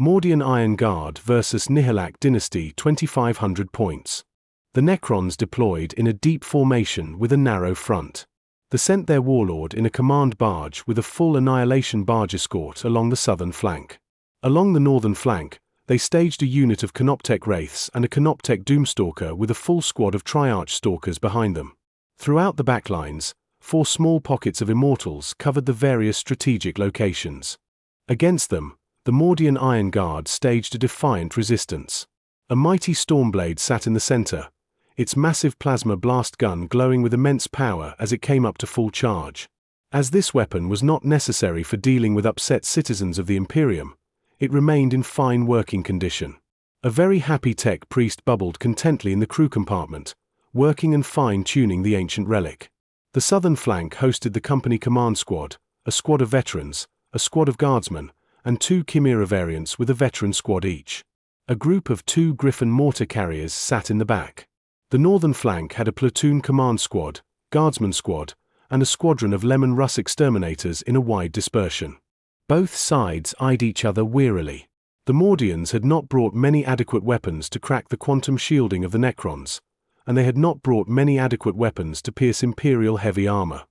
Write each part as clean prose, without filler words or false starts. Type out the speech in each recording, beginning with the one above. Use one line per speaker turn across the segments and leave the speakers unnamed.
Mordian Iron Guard vs Nihilakh Dynasty 2500 points. The Necrons deployed in a deep formation with a narrow front. They sent their warlord in a command barge with a full annihilation barge escort along the southern flank. Along the northern flank, they staged a unit of Canoptek Wraiths and a Canoptek Doomstalker with a full squad of Triarch Stalkers behind them. Throughout the backlines, 4 small pockets of Immortals covered the various strategic locations. Against them, the Mordian Iron Guard staged a defiant resistance. A mighty Stormblade sat in the center, its massive plasma blast gun glowing with immense power as it came up to full charge. As this weapon was not necessary for dealing with upset citizens of the Imperium, it remained in fine working condition. A very happy tech priest bubbled contently in the crew compartment, working and fine-tuning the ancient relic. The southern flank hosted the company command squad, a squad of veterans, a squad of guardsmen, and 2 Chimera variants with a veteran squad each. A group of 2 Griffin mortar carriers sat in the back. The northern flank had a platoon command squad, guardsman squad, and a squadron of Lemon Russ exterminators in a wide dispersion. Both sides eyed each other wearily. The Mordians had not brought many adequate weapons to crack the quantum shielding of the Necrons, and they had not brought many adequate weapons to pierce Imperial heavy armor.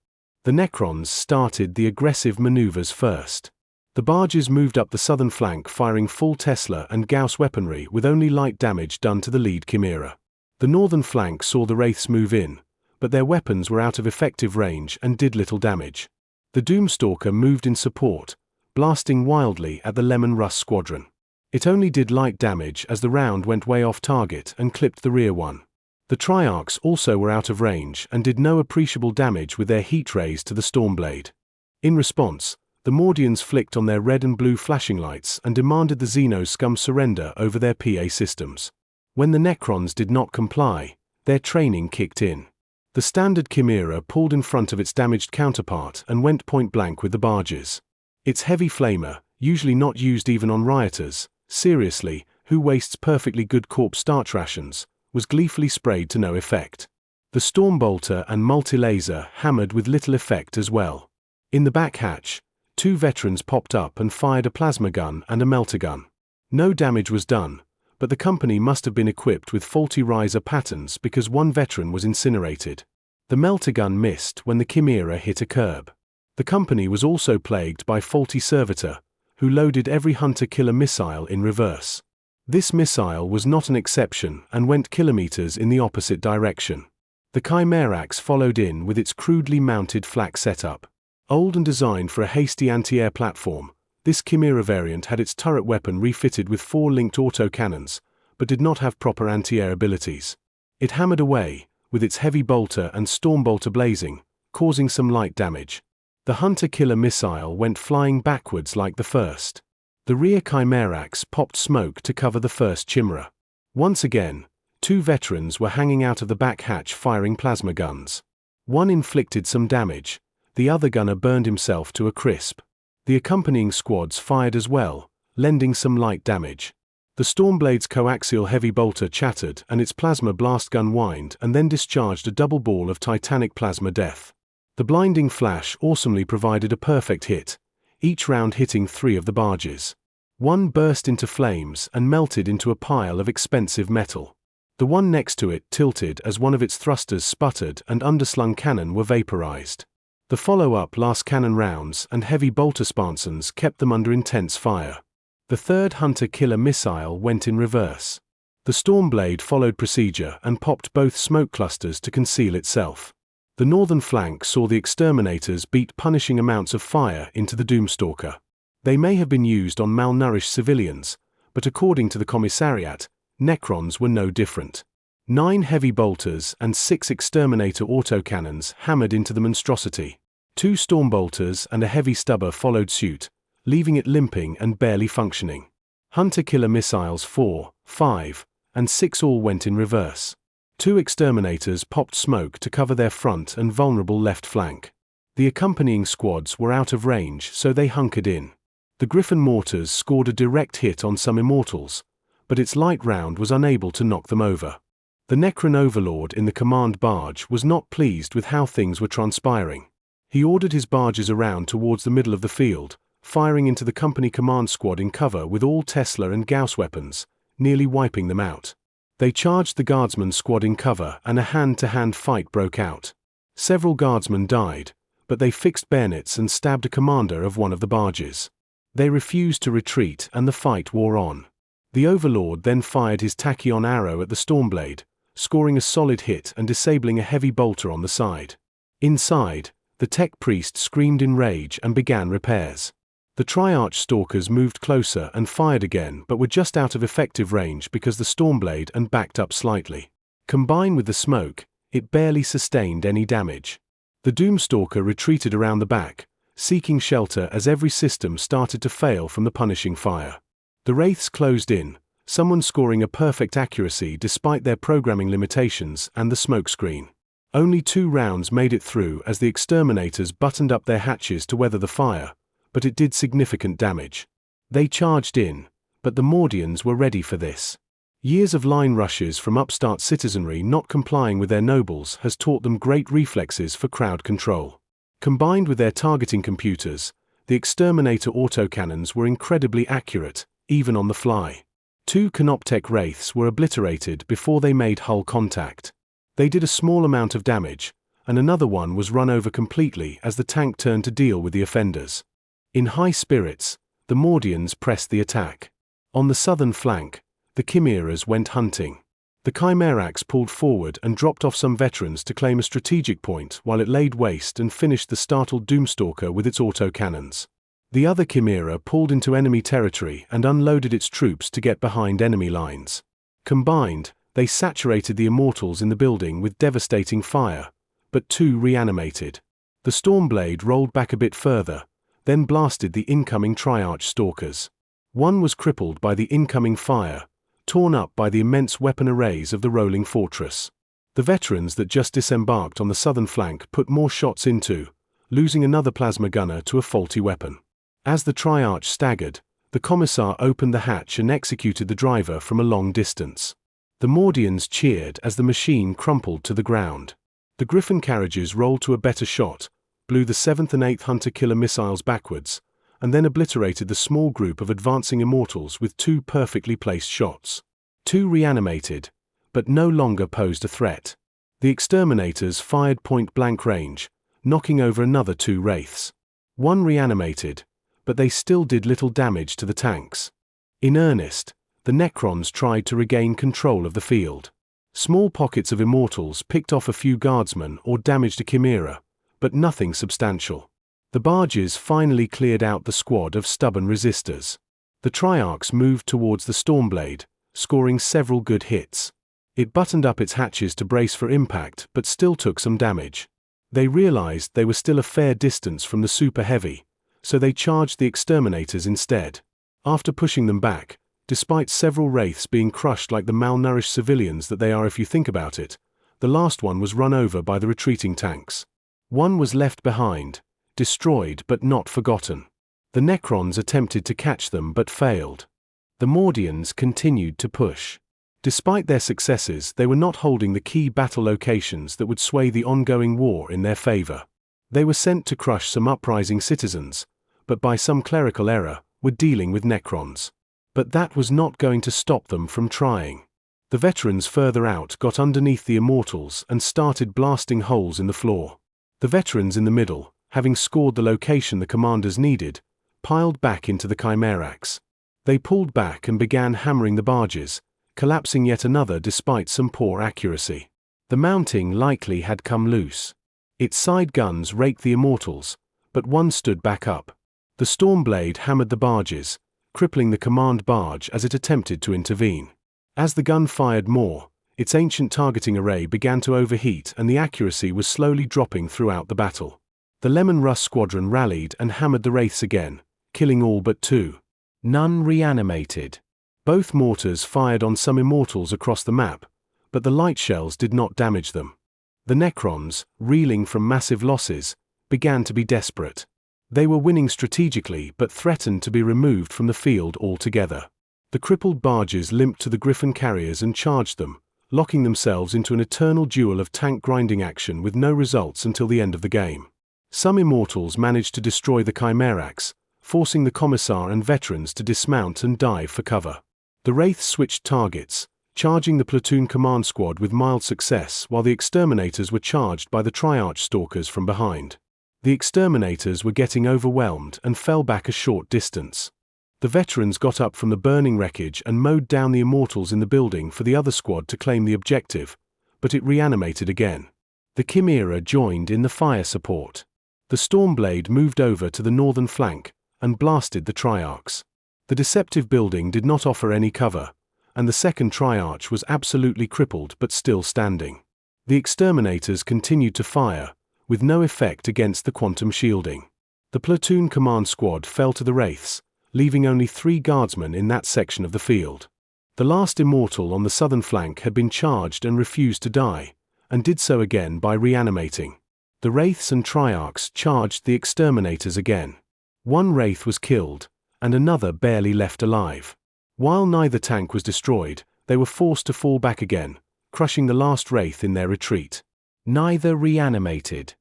The Necrons started the aggressive maneuvers first. The barges moved up the southern flank firing full Tesla and Gauss weaponry with only light damage done to the lead Chimera. The northern flank saw the Wraiths move in, but their weapons were out of effective range and did little damage. The Doomstalker moved in support, blasting wildly at the Lemon Russ squadron. It only did light damage as the round went way off target and clipped the rear one. The Triarchs also were out of range and did no appreciable damage with their heat rays to the Stormblade. In response, the Mordians flicked on their red and blue flashing lights and demanded the Xeno scum surrender over their PA systems. When the Necrons did not comply, their training kicked in. The standard Chimera pulled in front of its damaged counterpart and went point blank with the barges. Its heavy flamer, usually not used even on rioters, seriously, who wastes perfectly good corpse starch rations, was gleefully sprayed to no effect. The Stormbolter and Multilaser hammered with little effect as well. In the back hatch, 2 veterans popped up and fired a plasma gun and a melter gun. No damage was done, but the company must have been equipped with faulty riser patterns because 1 veteran was incinerated. The melter gun missed when the Chimera hit a curb. The company was also plagued by faulty servitor, who loaded every hunter-killer missile in reverse. This missile was not an exception and went kilometers in the opposite direction. The Chimerax followed in with its crudely mounted flak setup. Old and designed for a hasty anti-air platform, this Chimera variant had its turret weapon refitted with 4 linked autocannons, but did not have proper anti-air abilities. It hammered away, with its heavy bolter and Stormbolter blazing, causing some light damage. The hunter-killer missile went flying backwards like the first. The rear Chimerax popped smoke to cover the first Chimera. Once again, 2 veterans were hanging out of the back hatch firing plasma guns. One inflicted some damage, the other gunner burned himself to a crisp. The accompanying squads fired as well, lending some light damage. The Stormblade's coaxial heavy bolter chattered and its plasma blast gun whined and then discharged a double ball of titanic plasma death. The blinding flash awesomely provided a perfect hit, each round hitting 3 of the barges. One burst into flames and melted into a pile of expensive metal. The one next to it tilted as one of its thrusters sputtered and underslung cannon were vaporized. The follow-up last cannon rounds and heavy bolter spansons kept them under intense fire. The third hunter-killer missile went in reverse. The Stormblade followed procedure and popped both smoke clusters to conceal itself. The northern flank saw the exterminators beat punishing amounts of fire into the Doomstalker. They may have been used on malnourished civilians, but according to the commissariat, Necrons were no different. 9 heavy bolters and 6 exterminator autocannons hammered into the monstrosity. 2 Stormbolters and a heavy stubber followed suit, leaving it limping and barely functioning. Hunter-killer missiles 4, 5, and 6 all went in reverse. 2 exterminators popped smoke to cover their front and vulnerable left flank. The accompanying squads were out of range, so they hunkered in. The Griffin mortars scored a direct hit on some Immortals, but its light round was unable to knock them over. The Necron overlord in the command barge was not pleased with how things were transpiring. He ordered his barges around towards the middle of the field, firing into the company command squad in cover with all Tesla and Gauss weapons, nearly wiping them out. They charged the guardsman squad in cover and a hand-to-hand fight broke out. Several guardsmen died, but they fixed bayonets and stabbed a commander of one of the barges. They refused to retreat and the fight wore on. The Overlord then fired his tachyon arrow at the Stormblade, scoring a solid hit and disabling a heavy bolter on the side. Inside, the Tech Priest screamed in rage and began repairs. The Triarch Stalkers moved closer and fired again but were just out of effective range because the Stormblade and backed up slightly. Combined with the smoke, it barely sustained any damage. The Doomstalker retreated around the back, seeking shelter as every system started to fail from the punishing fire. The Wraiths closed in, someone scoring a perfect accuracy despite their programming limitations and the smokescreen. Only 2 rounds made it through as the Exterminators buttoned up their hatches to weather the fire, but it did significant damage. They charged in, but the Mordians were ready for this. Years of line rushes from upstart citizenry not complying with their nobles has taught them great reflexes for crowd control. Combined with their targeting computers, the Exterminator autocannons were incredibly accurate, even on the fly. 2 Canoptech Wraiths were obliterated before they made hull contact. They did a small amount of damage, and another one was run over completely as the tank turned to deal with the offenders. In high spirits, the Mordians pressed the attack. On the southern flank, the Chimeras went hunting. The Chimerax pulled forward and dropped off some veterans to claim a strategic point while it laid waste and finished the startled Doomstalker with its autocannons. The other Chimera pulled into enemy territory and unloaded its troops to get behind enemy lines. Combined, they saturated the Immortals in the building with devastating fire, but 2 reanimated. The Stormblade rolled back a bit further, then blasted the incoming Triarch Stalkers. One was crippled by the incoming fire, torn up by the immense weapon arrays of the rolling fortress. The veterans that just disembarked on the southern flank put more shots into, losing another plasma gunner to a faulty weapon. As the Triarch staggered, the Commissar opened the hatch and executed the driver from a long distance. The Mordians cheered as the machine crumpled to the ground. The Griffin carriages rolled to a better shot, blew the 7th and 8th Hunter-Killer missiles backwards, and then obliterated the small group of advancing Immortals with 2 perfectly placed shots. 2 reanimated, but no longer posed a threat. The Exterminators fired point-blank range, knocking over another 2 Wraiths. 1 reanimated, but they still did little damage to the tanks. In earnest, the Necrons tried to regain control of the field. Small pockets of Immortals picked off a few guardsmen or damaged a Chimera, but nothing substantial. The barges finally cleared out the squad of stubborn resistors. The Triarchs moved towards the Stormblade, scoring several good hits. It buttoned up its hatches to brace for impact but still took some damage. They realized they were still a fair distance from the Super Heavy, so they charged the Exterminators instead. After pushing them back, despite several Wraiths being crushed like the malnourished civilians that they are if you think about it, the last one was run over by the retreating tanks. One was left behind, destroyed but not forgotten. The Necrons attempted to catch them but failed. The Mordians continued to push. Despite their successes, they were not holding the key battle locations that would sway the ongoing war in their favor. They were sent to crush some uprising citizens, but by some clerical error, were dealing with Necrons. But that was not going to stop them from trying. The veterans further out got underneath the Immortals and started blasting holes in the floor. The veterans in the middle, having scored the location the commanders needed, piled back into the Chimerax. They pulled back and began hammering the barges, collapsing yet another despite some poor accuracy. The mounting likely had come loose. Its side guns raked the Immortals, but one stood back up. The Stormblade hammered the barges, crippling the command barge as it attempted to intervene. As the gun fired more, its ancient targeting array began to overheat and the accuracy was slowly dropping throughout the battle. The Lemon Russ squadron rallied and hammered the Wraiths again, killing all but 2. None reanimated. Both mortars fired on some Immortals across the map, but the light shells did not damage them. The Necrons, reeling from massive losses, began to be desperate. They were winning strategically but threatened to be removed from the field altogether. The crippled barges limped to the Griffin carriers and charged them, locking themselves into an eternal duel of tank grinding action with no results until the end of the game. Some Immortals managed to destroy the Chimerax, forcing the Commissar and veterans to dismount and dive for cover. The Wraiths switched targets, charging the platoon command squad with mild success, while the Exterminators were charged by the Triarch Stalkers from behind. The Exterminators were getting overwhelmed and fell back a short distance. The veterans got up from the burning wreckage and mowed down the Immortals in the building for the other squad to claim the objective, but it reanimated again. The Chimera joined in the fire support. The Stormblade moved over to the northern flank and blasted the Triarchs. The deceptive building did not offer any cover, and the second Triarch was absolutely crippled but still standing. The Exterminators continued to fire, with no effect against the quantum shielding. The platoon command squad fell to the Wraiths, leaving only 3 guardsmen in that section of the field. The last Immortal on the southern flank had been charged and refused to die, and did so again by reanimating. The Wraiths and Triarchs charged the Exterminators again. 1 Wraith was killed, and another barely left alive. While neither tank was destroyed, they were forced to fall back again, crushing the last Wraith in their retreat. Neither reanimated.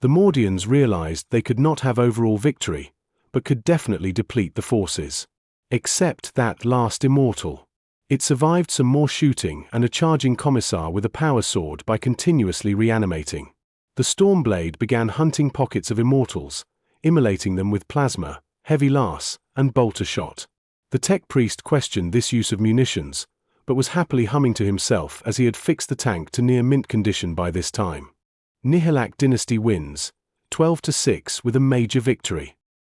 The Mordians realized they could not have overall victory, but could definitely deplete the forces. Except that last Immortal. It survived some more shooting and a charging Commissar with a power sword by continuously reanimating. The Stormblade began hunting pockets of Immortals, immolating them with plasma, heavy las, and bolter shot. The Tech Priest questioned this use of munitions, but was happily humming to himself as he had fixed the tank to near mint condition by this time. Nihilakh Dynasty wins, 12-6 with a major victory.